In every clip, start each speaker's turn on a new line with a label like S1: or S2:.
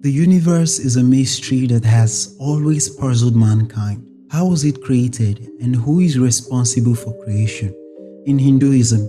S1: The universe is a mystery that has always puzzled mankind. How was it created and who is responsible for creation? In Hinduism,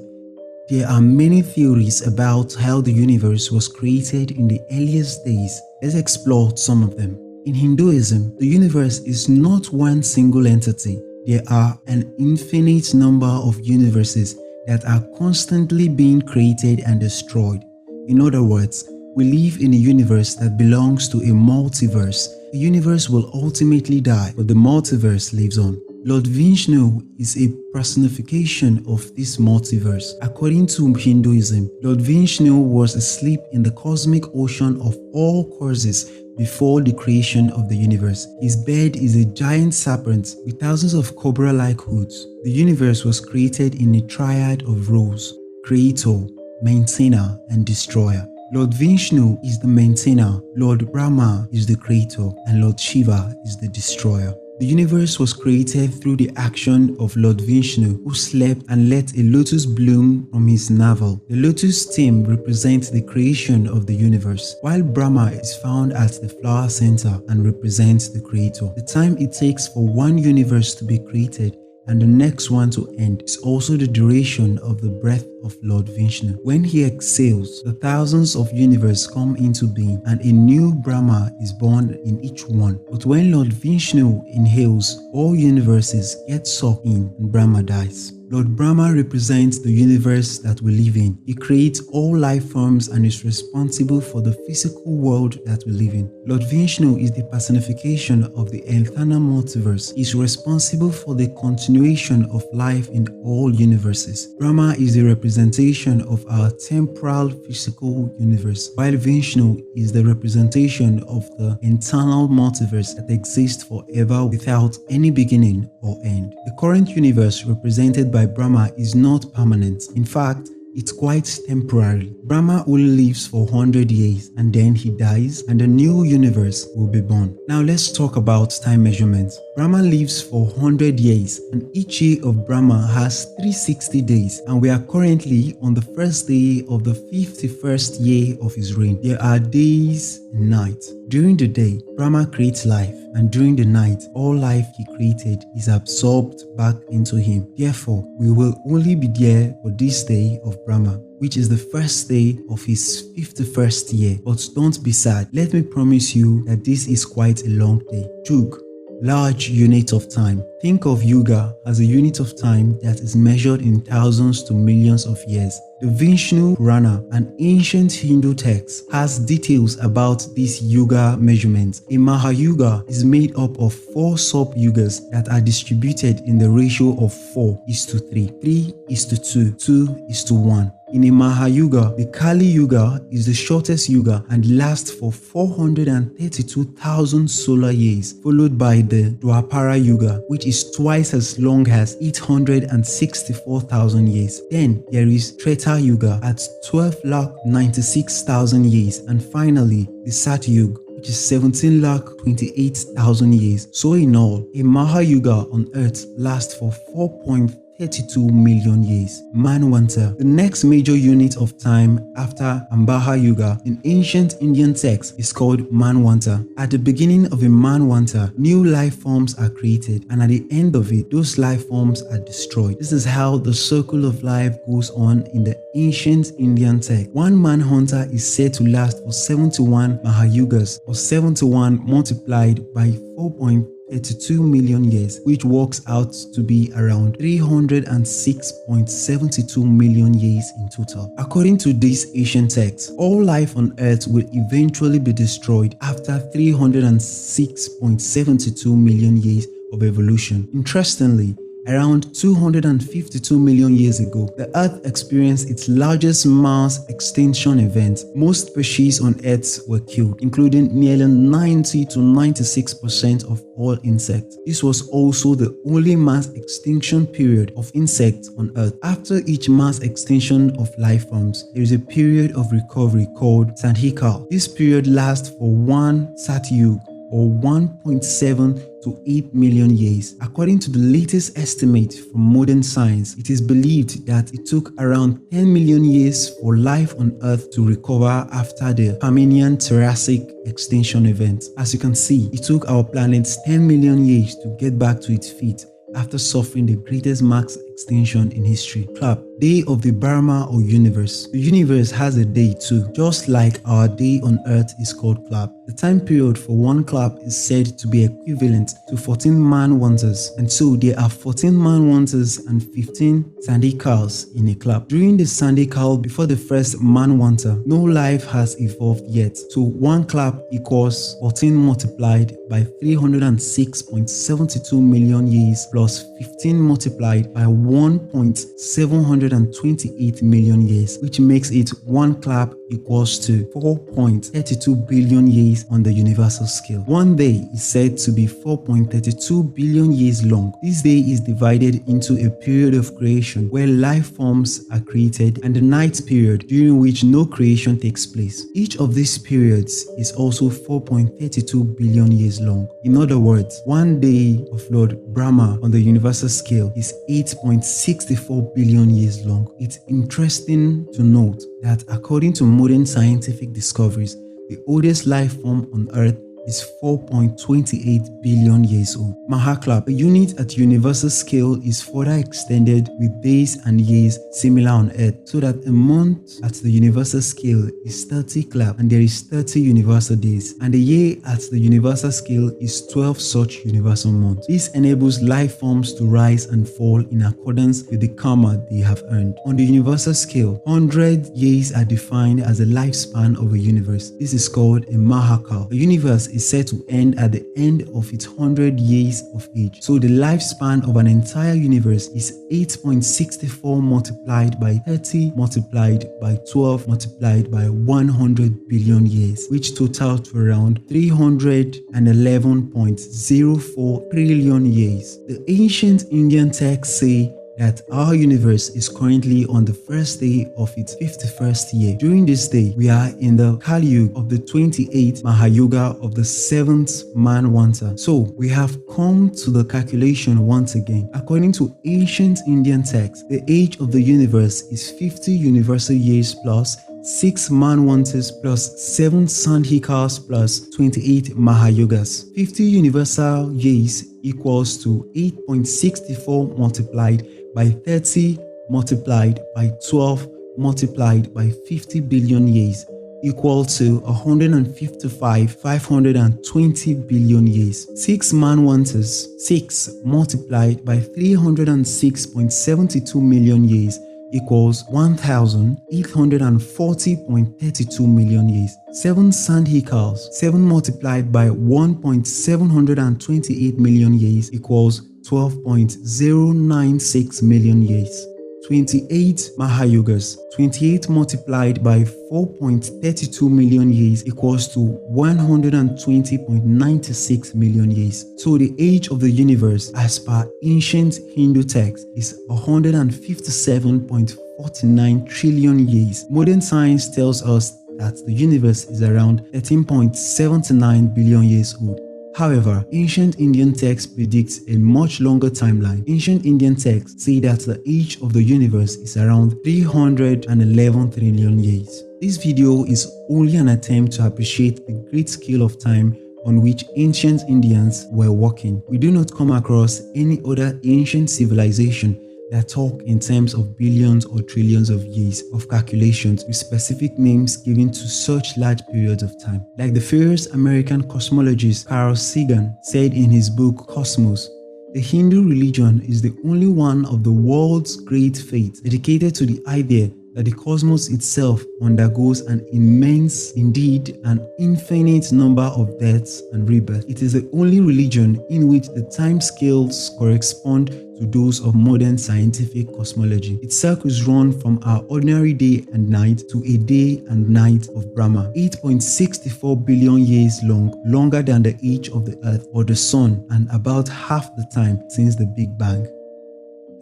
S1: there are many theories about how the universe was created in the earliest days. Let's explore some of them. In Hinduism, the universe is not one single entity. There are an infinite number of universes that are constantly being created and destroyed. In other words, we live in a universe that belongs to a multiverse. The universe will ultimately die, but the multiverse lives on. Lord Vishnu is a personification of this multiverse. According to Hinduism, Lord Vishnu was asleep in the cosmic ocean of all causes before the creation of the universe. His bed is a giant serpent with thousands of cobra-like hoods. The universe was created in a triad of roles: creator, maintainer, and destroyer. Lord Vishnu is the maintainer, Lord Brahma is the creator, and Lord Shiva is the destroyer. The universe was created through the action of Lord Vishnu, who slept and let a lotus bloom from his navel. The lotus stem represents the creation of the universe, while Brahma is found at the flower center and represents the creator. The time it takes for one universe to be created and the next one to end is also the duration of the breath of Lord Vishnu. When he exhales, the thousands of universes come into being and a new Brahma is born in each one. But when Lord Vishnu inhales, all universes get sucked in and Brahma dies. Lord Brahma represents the universe that we live in. He creates all life forms and is responsible for the physical world that we live in. Lord Vishnu is the personification of the eternal multiverse. He is responsible for the continuation of life in all universes. Brahma is the representation of our temporal physical universe, while Vishnu is the representation of the eternal multiverse that exists forever without any beginning or end. The current universe represented by Brahma is not permanent. In fact, it's quite temporary. Brahma only lives for 100 years and then he dies and a new universe will be born. Now let's talk about time measurements. Brahma lives for 100 years and each year of Brahma has 360 days and we are currently on the first day of the 51st year of his reign. There are days and nights. During the day, Brahma creates life and during the night, all life he created is absorbed back into him. Therefore, we will only be there for this day of Brahma, which is the first day of his 51st year. But don't be sad. Let me promise you that this is quite a long day. Yug, large unit of time. Think of Yuga as a unit of time that is measured in thousands to millions of years. The Vishnu Purana, an ancient Hindu text, has details about this Yuga measurement. A Mahayuga is made up of 4 sub-yugas that are distributed in the ratio of 4:3, 3:2, 2:1. In a Mahayuga, the Kali Yuga is the shortest yuga and lasts for 432,000 solar years, followed by the Dwapara Yuga, which is twice as long as 864,000 years. Then there is Treta Yuga at 12,96,000 years, and finally the Satyuga, which is 17,28,000 years. So in all, a Mahayuga on Earth lasts for 4.32 million years. Manvanta, the next major unit of time after Ambaha Yuga in ancient Indian texts, is called Manvanta. At the beginning of a Manvanta, new life forms are created, and at the end of it, those life forms are destroyed. This is how the circle of life goes on in the ancient Indian text. One Manvanta is said to last for 71 Mahayugas, or 71 multiplied by 4.32 million years, which works out to be around 306.72 million years in total. According to this ancient text, all life on Earth will eventually be destroyed after 306.72 million years of evolution. Interestingly, around 252 million years ago, the Earth experienced its largest mass extinction event. Most species on Earth were killed, including nearly 90 to 96% of all insects. This was also the only mass extinction period of insects on Earth. After each mass extinction of life forms, there is a period of recovery called Sandhikal. This period lasts for one Satyug, or 1.7 to 8 million years. According to the latest estimate from modern science, it is believed that it took around 10 million years for life on Earth to recover after the Permian-Triassic extinction event. As you can see, it took our planet 10 million years to get back to its feet after suffering the greatest mass extinction in history. Clap. Day of the Brahma or universe. The universe has a day too, just like our day on Earth is called clap. The time period for one clap is said to be equivalent to 14 man-wanters, and so there are 14 man-wanters and 15 sandikals in a clap. During the sandikal before the first man-wanter, no life has evolved yet, so one clap equals 14 multiplied by 306.72 million years plus 15 multiplied by 1.728 million years, which makes it one clap equals to 4.32 billion years on the universal scale. One day is said to be 4.32 billion years long. This day is divided into a period of creation where life forms are created and the night period during which no creation takes place. Each of these periods is also 4.32 billion years long. In other words, one day of Lord Brahma on the universal scale is 8.64 billion years long. It's interesting to note that according to modern scientific discoveries, the oldest life form on Earth is 4.28 billion years old. Mahaklap, a unit at universal scale, is further extended with days and years similar on Earth, so that a month at the universal scale is 30 clap and there is 30 universal days, and a year at the universal scale is 12 such universal months. This enables life forms to rise and fall in accordance with the karma they have earned. On the universal scale, 100 years are defined as the lifespan of a universe. This is called a Mahakal. A universe is said to end at the end of its 100 years of age. So the lifespan of an entire universe is 8.64 multiplied by 30 multiplied by 12 multiplied by 100 billion years, which total to around 311.04 trillion years. The ancient Indian texts say that our universe is currently on the first day of its 51st year. During this day, we are in the Kali Yuga of the 28th Mahayuga of the 7th Man-Wanta. So we have come to the calculation once again. According to ancient Indian texts, the age of the universe is 50 universal years plus 6 man-wanters plus 7 sandhikas plus 28 mahayugas. 50 universal years equals to 8.64 multiplied by 30 multiplied by 12 multiplied by 50 billion years equal to 520 billion years. 6 man-wanters, 6 multiplied by 306.72 million years equals 1,840.32 million years. 7 sandhikals, 7 multiplied by 1.728 million years equals 12.096 million years. 28 Mahayugas, 28 multiplied by 4.32 million years equals to 120.96 million years. So the age of the universe as per ancient Hindu texts is 157.49 trillion years. Modern science tells us that the universe is around 13.79 billion years old. However, ancient Indian texts predict a much longer timeline. Ancient Indian texts say that the age of the universe is around 311 trillion years. This video is only an attempt to appreciate the great scale of time on which ancient Indians were working. We do not come across any other ancient civilization that talk in terms of billions or trillions of years of calculations with specific names given to such large periods of time. Like the famous American cosmologist Carl Sagan said in his book Cosmos, the Hindu religion is the only one of the world's great faiths dedicated to the idea that the cosmos itself undergoes an immense, indeed an infinite number of deaths and rebirths. It is the only religion in which the time scales correspond to those of modern scientific cosmology. Its circles run from our ordinary day and night to a day and night of Brahma, 8.64 billion years long, longer than the age of the Earth or the Sun, and about half the time since the Big Bang.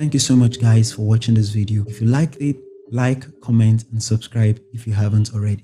S1: Thank you so much guys for watching this video. If you liked it, like, comment, and subscribe if you haven't already.